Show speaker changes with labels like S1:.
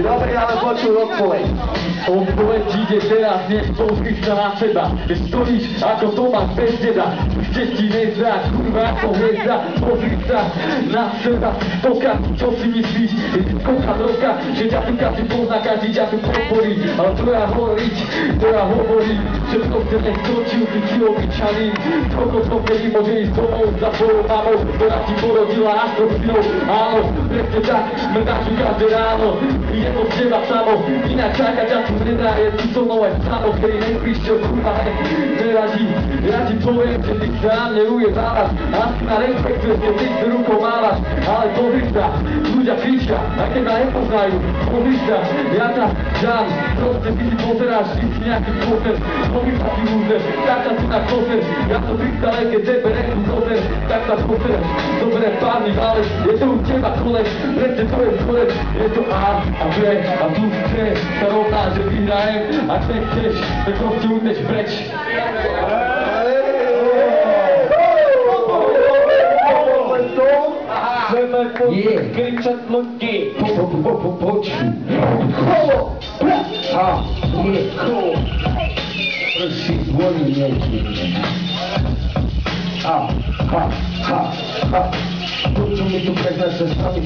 S1: Dobre, ale počuj odpoveď.
S2: Odpoveď ide teraz, nech pozri sa na seba. Stojíš ako Tomáš bez deda. Kde ti nezdá, kurva ako hviezda. Pozri sa na seba. Stoka, čo si myslíš? Je ti skoka roka, že ťa tu každý pozná, každý ťa tu podporí. Ale to ja hovorím, že to chce neskočil, ty si obyčaný. Koľko to vtedy môže ísť domov za svojou mamou, ktorá ti porodila astrofinou. Áno, presne tak, mrdáš ju každé ráno. Je to z teba samo, inak čaká ťa tu nedá, je tu so mnou aj samo, ktorý neprišiel, kurva, neradí. Ja ti poviem, že ty sám neujedávaš, asi ma respektuješ, keď ty s rukou mávaš, ale pozri sa, ľudia kričia, aj keď ma nepoznajú, pozri sa, ja ťa dám, proste ty si pozeráš, ty si nejaký koser, pozri sa ti lúzer, tak sa tu na koser, ja som prístal, aj keď tebe nechcú koser, tak sa poser, dobre pánny, ale je to u teba kolec, presne to je kolec, je to A a B a tu C sa rovná, že vyhrajem, ak nechceš, tak proste uteč preč.
S1: Chceme kričať ľudí.
S2: Počuj. Prší zvoní niekým. Počuj mi tu prednáša sami.